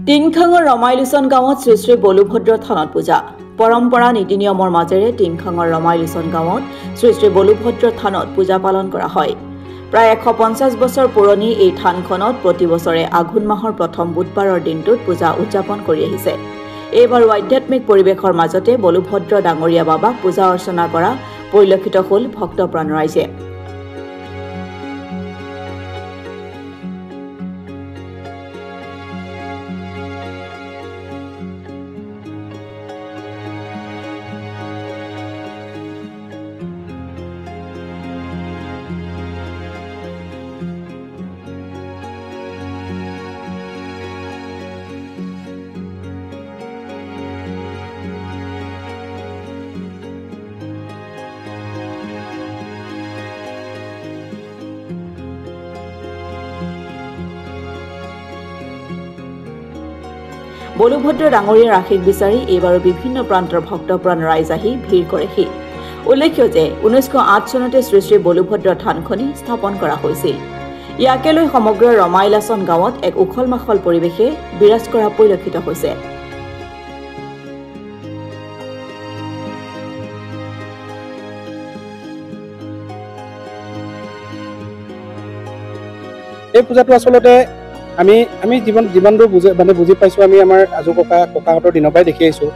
টিংখাঙৰ ৰমাইলোচন গাঁৱত শ্ৰী শ্ৰী বলুভদ্ৰ থানত পূজা পৰম্পৰা নীতি নিয়মৰ মাজেৰে টিংখাঙৰ ৰমাইলোচন গাঁৱত শ্ৰী শ্ৰী বলুভদ্ৰ থানত পূজা পালন কৰা হয়। প্ৰায় 150 বছৰ পুৰণি এই থানখনত প্ৰতি বছৰে আঘোণ মাহৰ প্ৰথম বুধবাৰৰ দিনটোত পূজা উদযাপন কৰি আহিছে। এইবাৰো আধ্যাত্মিক পৰিৱেশৰ মাজতে বলুভদ্ৰ ডাঙৰীয়া বাবাক পূজা অৰ্চনা কৰা পৰিলক্ষিত হ'ল ভক্তপ্ৰাণ ৰাইজে। বলুভদ্ৰ ডাঙৰীয়াৰ আশীষ বিচাৰি এইবাৰো বিভিন্ন প্ৰান্তৰ ভক্তপ্ৰাণ ৰাইজ আহি ভিৰ কৰেহি। উল্লেখ্য যে 1908 চনতে শ্ৰী শ্ৰী বলুভদ্ৰ থানখনি স্থাপন কৰা হৈছিল। ইয়াকে লৈ সমগ্ৰ ৰমাইলাচন গাঁৱত এক উখল মাখল পৰিৱেশে বিৰাজ কৰা পৰিলক্ষিত হৈছে। এই পূজাটো আচলতে আমি যিমানদূৰ বুজি পাইছোঁ, আমি আমাৰ আজু ককাহঁতৰ দিনৰ পৰাই দেখি আহিছোঁ।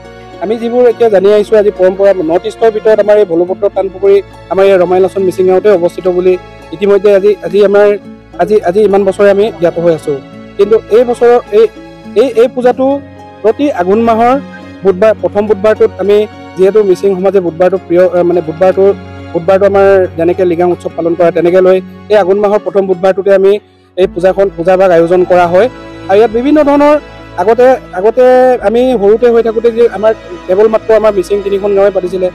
আমি যিবোৰ এতিয়া জানি আহিছোঁ, আজি পৰম্পৰা নৰ্থ ইষ্টৰ ভিতৰত আমাৰ এই বলুভদ্ৰ থানপুখুৰী আমাৰ এই ৰমাইলাচন মিচিং গাঁৱতে অৱস্থিত বুলি ইতিমধ্যে আজি ইমান বছৰে আমি জ্ঞাত হৈ আছোঁ। কিন্তু এই বছৰৰ এই পূজাটো প্ৰতি আঘোণ মাহৰ বুধবাৰ প্ৰথম বুধবাৰটোত আমি যিহেতু মিচিং সমাজে বুধবাৰটো প্ৰিয়, মানে বুধবাৰটো আমাৰ যেনেকৈ লিগাং উৎসৱ পালন কৰা তেনেকৈ লৈ এই আঘোণ মাহৰ প্ৰথম বুধবাৰটোতে আমি এই পূজাভাগ আয়োজন কৰা হয়। আৰু ইয়াত বিভিন্ন ধৰণৰ আগতে আমি সৰুতে হৈ থাকোঁতে যে আমাৰ কেৱল মাত্ৰ আমাৰ মিচিং 3খন গাঁৱে পাতিছিলে।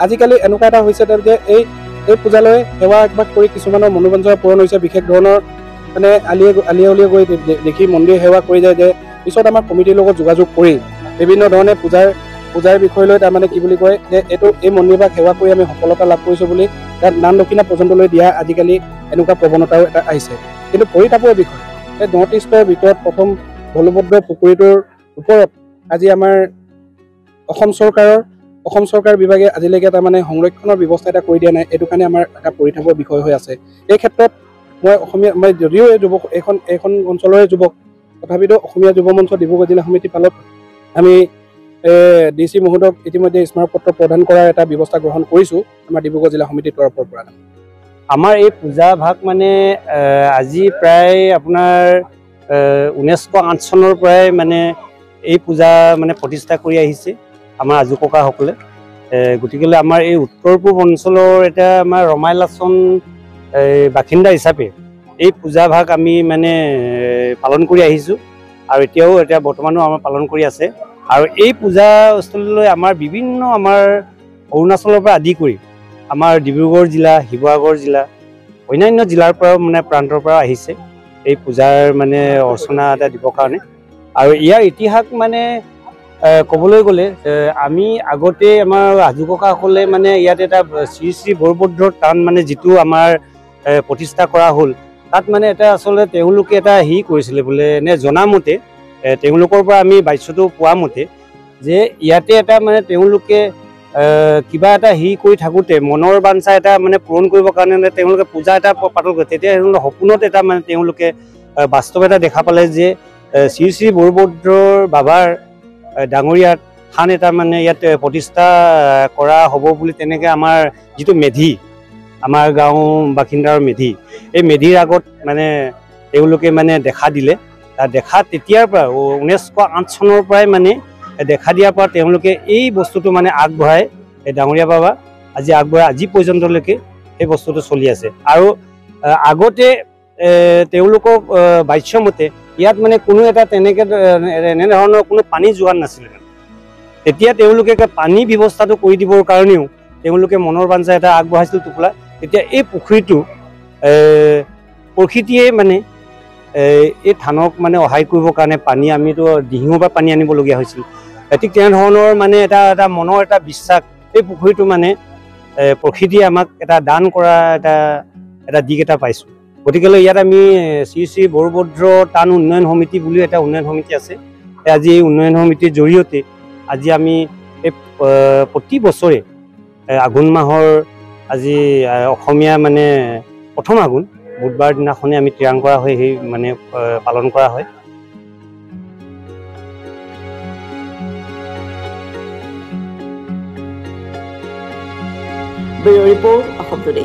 আজিকালি এনেকুৱা এটা হৈছে যে এই পূজালৈ সেৱা একভাগ কৰি কিছুমানৰ মনোৰঞ্জনৰ পূৰণ হৈছে। বিশেষ ধৰণৰ মানে আলিয়ে গৈ দেখি মন্দিৰ সেৱা কৰি যায় যে পিছত আমাৰ কমিটিৰ লগত যোগাযোগ কৰি বিভিন্ন ধৰণে পূজাৰ বিষয় লৈ তাৰমানে কি বুলি কয় যে এই মন্দিৰভাগ সেৱা কৰি আমি সফলতা লাভ কৰিছোঁ বুলি তাত নাম দক্ষিণা পৰ্যন্তলৈ দিয়া আজিকালি এনেকুৱা প্ৰৱণতাও এটা আহিছে। কিন্তু পৰিতাপৰ বিষয় এই নৰ্থ ইষ্টৰ ভিতৰত প্ৰথম বলুভদ্ৰ পুখুৰীটোৰ ওপৰত আজি আমাৰ অসম চৰকাৰ বিভাগে আজিলৈকে তাৰমানে সংৰক্ষণৰ ব্যৱস্থা এটা কৰি দিয়া নাই। এইটো কাৰণে আমাৰ এটা পৰিতাপৰ বিষয় হৈ আছে। এই ক্ষেত্ৰত মই যদিও এই যুৱক এইখন অঞ্চলৰে যুৱক, তথাপিতো অসমীয়া যুৱ মঞ্চ ডিব্ৰুগড় জিলা সমিতি ফালত আমি DC মহোদয়ক ইতিমধ্যে স্মাৰকপত্ৰ প্ৰদান কৰাৰ এটা ব্যৱস্থা গ্ৰহণ কৰিছোঁ আমাৰ ডিব্ৰুগড় জিলা সমিতিৰ তৰফৰ পৰা। আমাৰ এই পূজা ভাগ মানে আজি প্ৰায় আপোনাৰ 1908 চনৰ পৰাই মানে এই পূজা মানে প্ৰতিষ্ঠা কৰি আহিছে আমাৰ আজু ককাসকলে। গতিকে আমাৰ এই উত্তৰ পূব অঞ্চলৰ এটা আমাৰ ৰমাইলাচন বাসিন্দা হিচাপে এই পূজা ভাগ আমি মানে পালন কৰি আহিছোঁ আৰু এতিয়া বৰ্তমানো আমাৰ পালন কৰি আছে। আৰু এই পূজাস্থলীলৈ আমাৰ বিভিন্ন আমাৰ অৰুণাচলৰ পৰা আদি কৰি আমাৰ ডিব্ৰুগড় জিলা, শিৱসাগৰ জিলা, অন্যান্য জিলাৰ পৰাও মানে প্ৰান্তৰ পৰা আহিছে এই পূজাৰ মানে অৰ্চনা এটা দিবৰ কাৰণে। আৰু ইয়াৰ ইতিহাস মানে ক'বলৈ গ'লে আমি আগতে আমাৰ আজু ককাসকলে মানে ইয়াত এটা শ্ৰী শ্ৰী বলুভদ্ৰ থান মানে যিটো আমাৰ প্ৰতিষ্ঠা কৰা হ'ল, তাত মানে এটা আচলতে তেওঁলোকে এটা কৰিছিলে বোলে নে জনামতে তেওঁলোকৰ পৰা আমি বাচ্যটো পোৱা মতে যে ইয়াতে এটা মানে তেওঁলোকে কিবা এটা কৰি থাকোঁতে মনৰ বাঞ্ছা এটা মানে পূৰণ কৰিবৰ কাৰণে তেওঁলোকে পূজা এটা পাতল কৰে। তেতিয়া সপোনত এটা মানে তেওঁলোকে বাস্তৱ এটা দেখা পালে যে শ্ৰী শ্ৰী বলুভদ্ৰৰ বাবাৰ ডাঙৰীয়া থান এটা মানে ইয়াত প্ৰতিষ্ঠা কৰা হ'ব বুলি তেনেকৈ আমাৰ যিটো মেধি, আমাৰ গাঁও বাসিন্দাৰ মেধি, এই মেধিৰ আগত মানে তেওঁলোকে মানে দেখা দিলে। দেখা তেতিয়াৰ পৰা 1908 চনৰ পৰাই মানে দেখা দিয়াৰ পৰা তেওঁলোকে এই বস্তুটো মানে আগবঢ়াই ডাঙৰীয়া বাবা আজি পৰ্যন্তলৈকে সেই বস্তুটো চলি আছে। আৰু আগতে তেওঁলোকক বাচ্যমতে ইয়াত মানে কোনো এটা এনেধৰণৰ কোনো পানী যোগান নাছিলে। তেতিয়া তেওঁলোকে পানী ব্যৱস্থাটো কৰি দিবৰ কাৰণেও তেওঁলোকে মনৰ বাঞ্ছা এটা আগবঢ়াইছিল টোপোলা। তেতিয়া এই পুখুৰীটো প্ৰকৃতিয়ে মানে এই থানক মানে সহায় কৰিবৰ কাৰণে পানী আমিতো দিহিঙৰ পৰা পানী আনিবলগীয়া হৈছিল। ঠিক তেনেধৰণৰ মানে এটা মনৰ এটা বিশ্বাস এই পুখুৰীটো মানে প্ৰকৃতিয়ে আমাক এটা দান কৰা এটা দিক এটা পাইছোঁ। গতিকে ইয়াত আমি শ্ৰী শ্ৰী বলুভদ্ৰ থান উন্নয়ন সমিতি বুলিও এটা উন্নয়ন সমিতি আছে। আজি এই উন্নয়ন সমিতিৰ জৰিয়তে আজি আমি প্ৰতি বছৰে আঘোণ মাহৰ আজি অসমীয়া মানে প্ৰথম আঘোণ বুধবাৰ দিনাখনে আমি ত্ৰিৰাং কৰা হয়, সেই মানে পালন কৰা হয়। Bureau report Assam today.